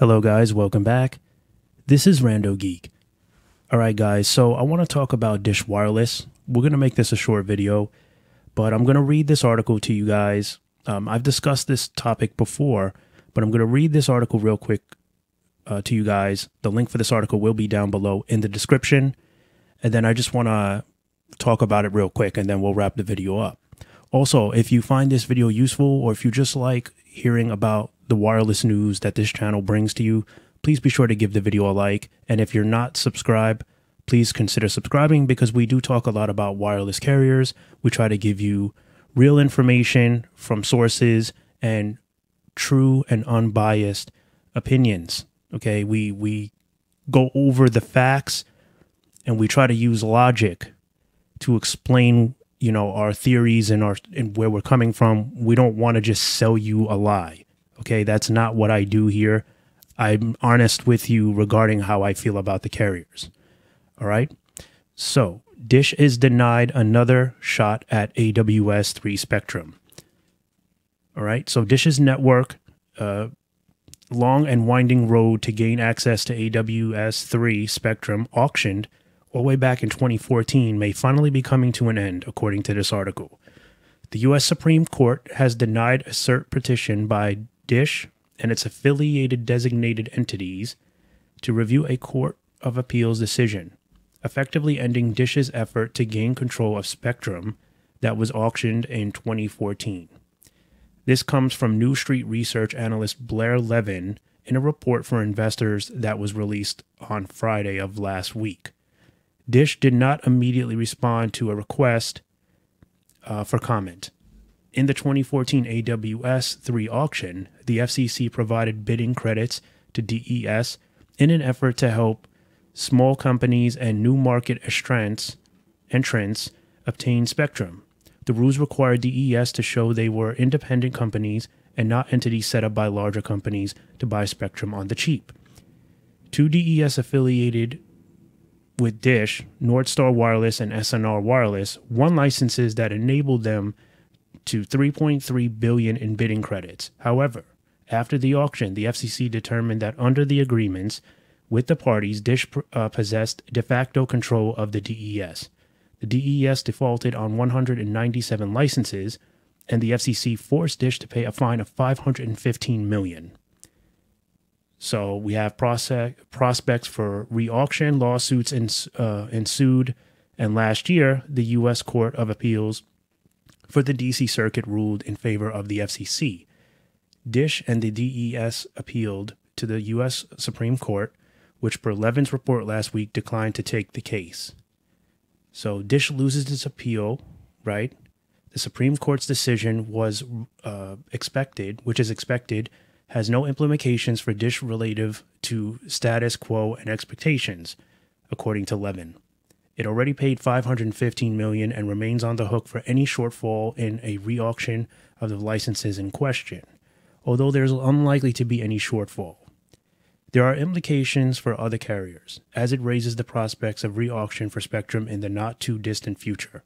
Hello guys, welcome back. This is RandoGEEK. Alright guys, so I want to talk about Dish Wireless. We're going to make this a short video, but I'm going to read this article to you guys. I've discussed this topic before, but I'm going to read this article real quick to you guys. The link for this article will be down below in the description. And then I just want to talk about it real quick and then we'll wrap the video up. Also, if you find this video useful or if you just like hearing about the wireless news that this channel brings to you, please be sure to give the video a like. And if you're not subscribed, please consider subscribing because we do talk a lot about wireless carriers. We try to give you real information from sources and true and unbiased opinions. Okay, we go over the facts and we try to use logic to explain, you know, our theories and where we're coming from. We don't want to just sell you a lie. Okay, that's not what I do here. I'm honest with you regarding how I feel about the carriers. All right. So Dish is denied another shot at AWS 3 spectrum. All right. So Dish's network, long and winding road to gain access to AWS 3 spectrum auctioned all the way back in 2014 may finally be coming to an end, according to this article. The U.S. Supreme Court has denied a cert petition by Dish and its affiliated designated entities to review a Court of Appeals decision, effectively ending Dish's effort to gain control of spectrum that was auctioned in 2014. This comes from New Street research analyst Blair Levin in a report for investors that was released on Friday of last week. Dish did not immediately respond to a request for comment. In the 2014 AWS 3 auction, the FCC provided bidding credits to DES in an effort to help small companies and new market entrants obtain spectrum. The rules require DES to show they were independent companies and not entities set up by larger companies to buy spectrum on the cheap. Two DES affiliated with Dish, Northstar Wireless and SNR Wireless, won licenses that enabled them to $3.3 billion in bidding credits. However, after the auction, the FCC determined that under the agreements with the parties, Dish possessed de facto control of the DES. The DES defaulted on 197 licenses, and the FCC forced Dish to pay a fine of $515 million. So we have prospects for re-auction. Lawsuits ensued, and last year, the U.S. Court of Appeals for the D.C. Circuit ruled in favor of the FCC. Dish and the DES appealed to the U.S. Supreme Court, which per Levin's report last week declined to take the case. So Dish loses its appeal, right? The Supreme Court's decision was expected, has no implications for Dish relative to status quo and expectations, according to Levin. It already paid $515 million and remains on the hook for any shortfall in a re-auction of the licenses in question, although there's unlikely to be any shortfall. There are implications for other carriers, as it raises the prospects of re-auction for spectrum in the not-too-distant future.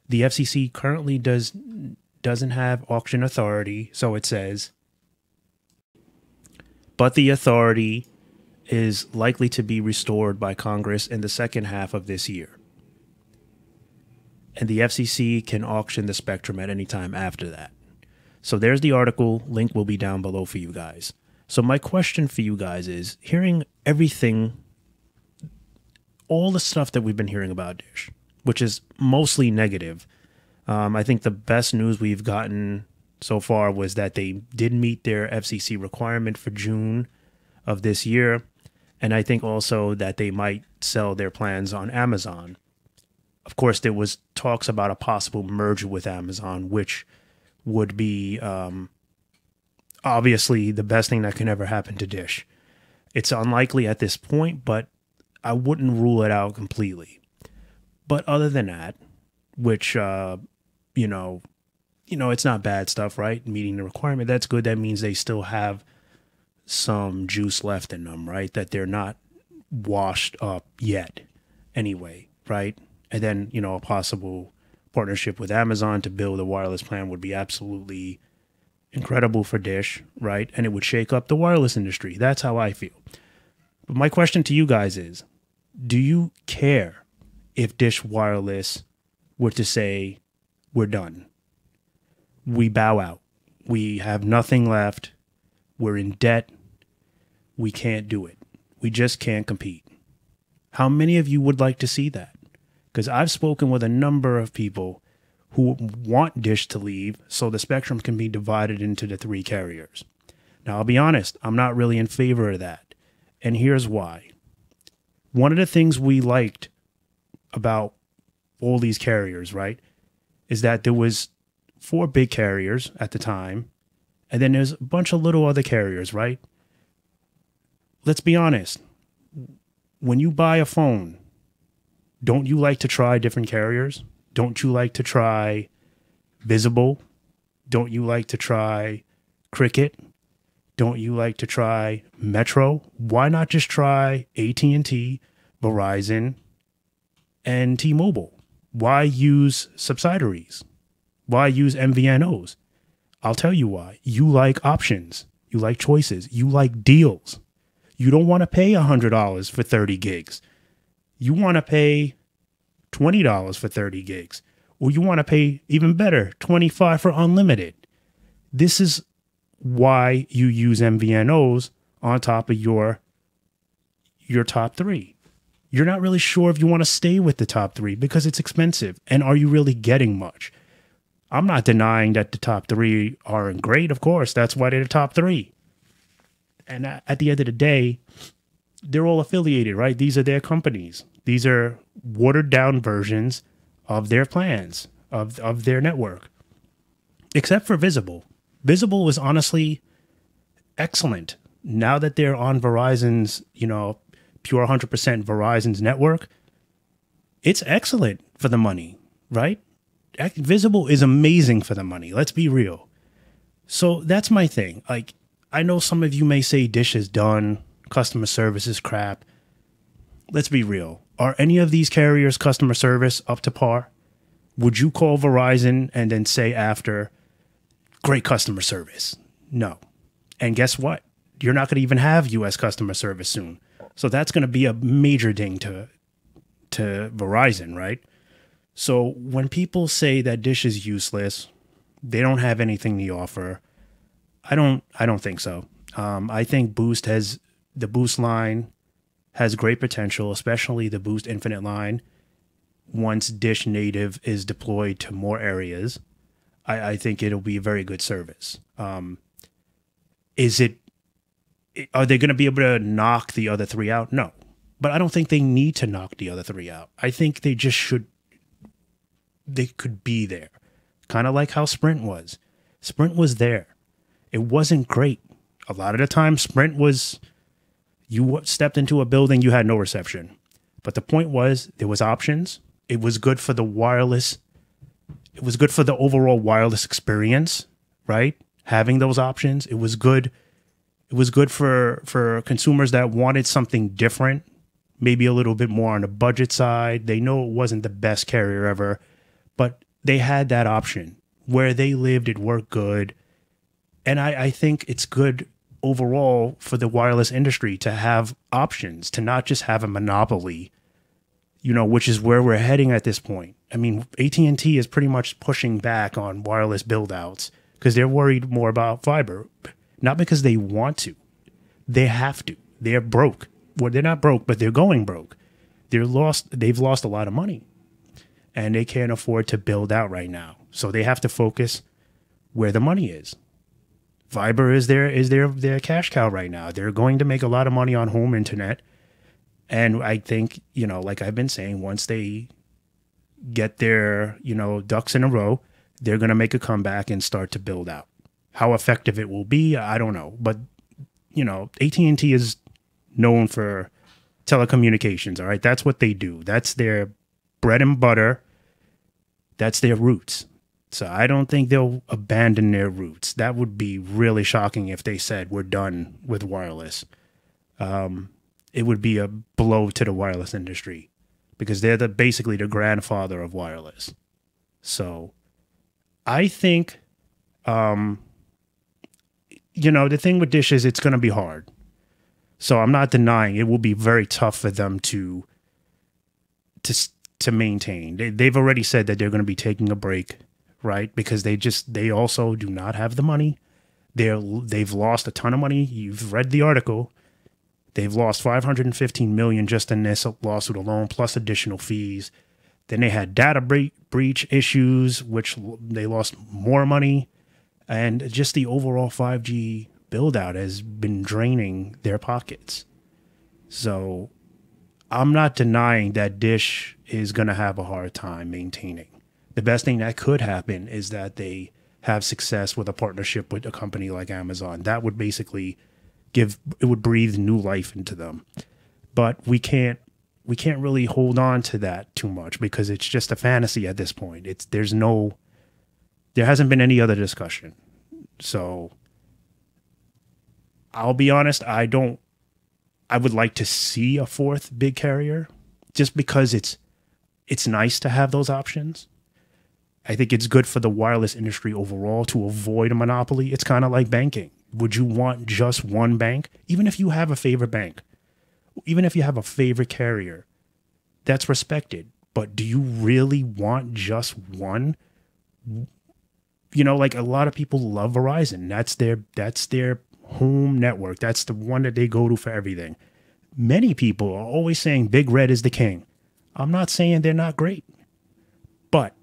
The FCC currently doesn't have auction authority, so it says, but the authority is likely to be restored by Congress in the second half of this year. And the FCC can auction the spectrum at any time after that. So there's the article. Link will be down below for you guys. So my question for you guys is, hearing everything, all the stuff that we've been hearing about Dish, which is mostly negative. I think the best news we've gotten so far was that they did meet their FCC requirement for June of this year. And I think also that they might sell their plans on Amazon. Of course, there was talks about a possible merger with Amazon, which would be obviously the best thing that can ever happen to Dish. It's unlikely at this point, but I wouldn't rule it out completely. But other than that, which, it's not bad stuff, right? Meeting the requirement, that's good. That means they still have some juice left in them, right? That they're not washed up yet anyway, right? And then, a possible partnership with Amazon to build a wireless plan would be absolutely incredible for Dish, right? And it would shake up the wireless industry. That's how I feel. But my question to you guys is, do you care if Dish Wireless were to say, we're done? We bow out. We have nothing left. We're in debt. We can't do it. We just can't compete. How many of you would like to see that? Because I've spoken with a number of people who want Dish to leave so the spectrum can be divided into the 3 carriers. Now, I'll be honest, I'm not really in favor of that. And here's why. One of the things we liked about all these carriers, right, is that there was 4 big carriers at the time, and then there's a bunch of little other carriers, right? Let's be honest. When you buy a phone, don't you like to try different carriers? Don't you like to try Visible? Don't you like to try Cricket? Don't you like to try Metro? Why not just try at&t, Verizon, and T-Mobile? Why use subsidiaries? Why use MVNOs? I'll tell you why. You like options. You like choices. You like deals. You don't want to pay $100 for 30 gigs. You want to pay $20 for 30 gigs. Or you want to pay, even better, $25 for unlimited. This is why you use MVNOs on top of your top 3. You're not really sure if you want to stay with the top 3 because it's expensive. And are you really getting much? I'm not denying that the top 3 aren't great, of course. That's why they're the top 3. And at the end of the day, they're all affiliated, right? These are their companies. These are watered down versions of their plans, of their network. Except for Visible. Visible was honestly excellent. Now that they're on Verizon's, pure 100% Verizon's network, it's excellent for the money, right? Visible is amazing for the money. Let's be real. So that's my thing. Like, I know some of you may say Dish is done, customer service is crap. Let's be real. Are any of these carriers' customer service up to par? Would you call Verizon and then say after, great customer service? No. And guess what? You're not going to even have U.S. customer service soon. So that's going to be a major ding to Verizon, right? So when people say that Dish is useless, they don't have anything to offer, I don't think so. I think the Boost line has great potential, especially the Boost Infinite line. Once Dish Native is deployed to more areas, I think it'll be a very good service. Are they going to be able to knock the other 3 out? No. But I don't think they need to knock the other 3 out. I think they just should. They could be there. Kind of like how Sprint was. Sprint was there. It wasn't great. A lot of the time, Sprint was, you stepped into a building, you had no reception. But the point was, there was options. It was good for the wireless. It was good for the overall wireless experience, right? Having those options. It was good. It was good for consumers that wanted something different, maybe a little bit more on the budget side. They know it wasn't the best carrier ever, but they had that option. Where they lived, it worked good. And I think it's good overall for the wireless industry to have options, to not just have a monopoly, which is where we're heading at this point. I mean, at&t is pretty much pushing back on wireless build-outs because they're worried more about fiber. Not because they want to. They have to. They're broke. Well, they're not broke, but they're going broke. They've lost a lot of money. And they can't afford to build out right now. So they have to focus where the money is. Fiber is their cash cow right now. They're going to make a lot of money on home internet. And I think, like I've been saying, once they get their, ducks in a row, they're going to make a comeback and start to build out. How effective it will be, I don't know. But, at&t is known for telecommunications, all right? That's what they do. That's their bread and butter. That's their roots. So I don't think they'll abandon their roots. That would be really shocking if they said we're done with wireless. It would be a blow to the wireless industry because they're basically the grandfather of wireless. So I think the thing with Dish is it's going to be hard. So I'm not denying it will be very tough for them to maintain. They've already said that they're going to be taking a break, right? Because they also do not have the money. They've lost a ton of money. You've read the article. They've lost $515 million just in this lawsuit alone, plus additional fees. Then they had data breach issues, which they lost more money. And just the overall 5G build out has been draining their pockets. So I'm not denying that Dish is going to have a hard time maintaining. The best thing that could happen is that they have success with a partnership with a company like Amazon. That would basically would breathe new life into them. But we can't really hold on to that too much because it's just a fantasy at this point. There hasn't been any other discussion. So I'll be honest, I would like to see a fourth big carrier just because it's nice to have those options. I think it's good for the wireless industry overall to avoid a monopoly. It's kind of like banking. Would you want just one bank? Even if you have a favorite bank, even if you have a favorite carrier, that's respected. But do you really want just one? Like a lot of people love Verizon. That's their home network. That's the one that they go to for everything. Many people are always saying Big Red is the king. I'm not saying they're not great. But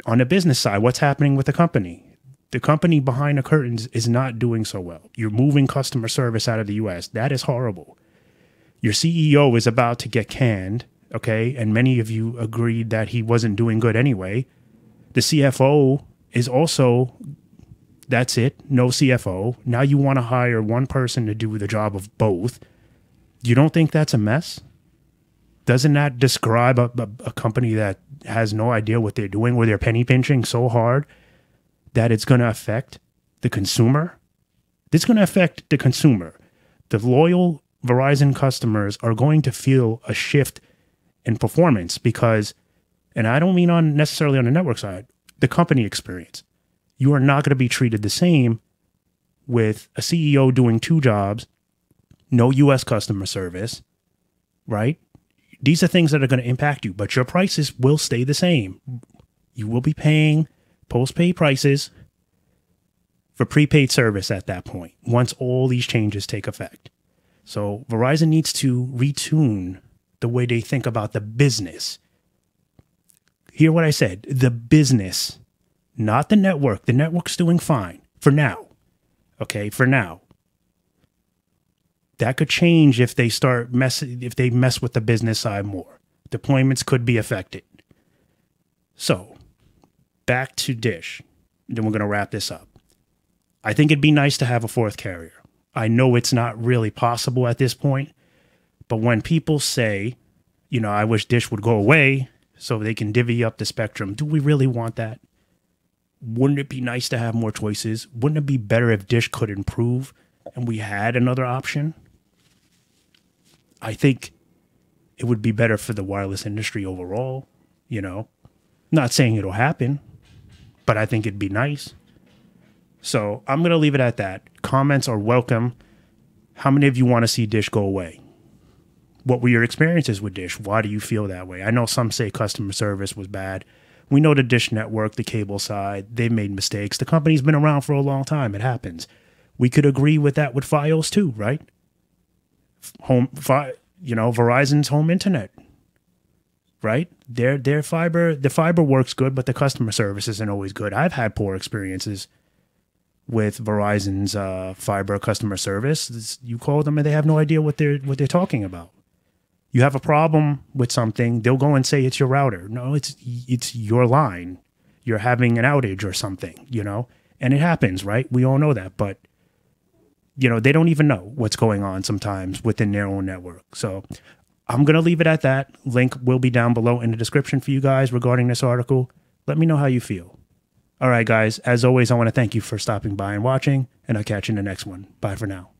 on the business side, what's happening with the company? The company behind the curtains is not doing so well. You're moving customer service out of the US. That is horrible. Your CEO is about to get canned, okay? And many of you agreed that he wasn't doing good anyway. The CFO is also, that's it, no CFO. Now you want to hire one person to do the job of both. You don't think that's a mess? Doesn't that describe a company that has no idea what they're doing, where they're penny pinching so hard that it's going to affect the consumer? It's going to affect the consumer. The loyal Verizon customers are going to feel a shift in performance because, and I don't mean necessarily on the network side, the company experience. You are not going to be treated the same with a CEO doing two jobs, no US customer service, right? These are things that are going to impact you, but your prices will stay the same. You will be paying postpaid prices for prepaid service at that point, once all these changes take effect. So Verizon needs to retune the way they think about the business. Hear what I said, the business, not the network. The network's doing fine for now. Okay, for now. That could change if they mess with the business side more. Deployments could be affected. So, back to Dish. Then we're going to wrap this up. I think it'd be nice to have a fourth carrier. I know it's not really possible at this point, but when people say, I wish Dish would go away so they can divvy up the spectrum, do we really want that? Wouldn't it be nice to have more choices? Wouldn't it be better if Dish could improve and we had another option? I think it would be better for the wireless industry overall, Not saying it'll happen, but I think it'd be nice. So I'm going to leave it at that. Comments are welcome. How many of you want to see Dish go away? What were your experiences with Dish? Why do you feel that way? I know some say customer service was bad. We know the Dish network, the cable side, they've made mistakes. The company's been around for a long time. It happens. We could agree with that with Fios too, right? Verizon's home internet, right? Their fiber, the fiber works good, but the customer service isn't always good. I've had poor experiences with Verizon's fiber customer service. You call them and they have no idea what they're talking about. You have a problem with something, they'll go and say it's your router. No, it's your line. You're having an outage or something, and it happens, right? We all know that, but they don't even know what's going on sometimes within their own network. So I'm going to leave it at that. Link will be down below in the description for you guys regarding this article. Let me know how you feel. All right, guys, as always, I want to thank you for stopping by and watching, and I'll catch you in the next one. Bye for now.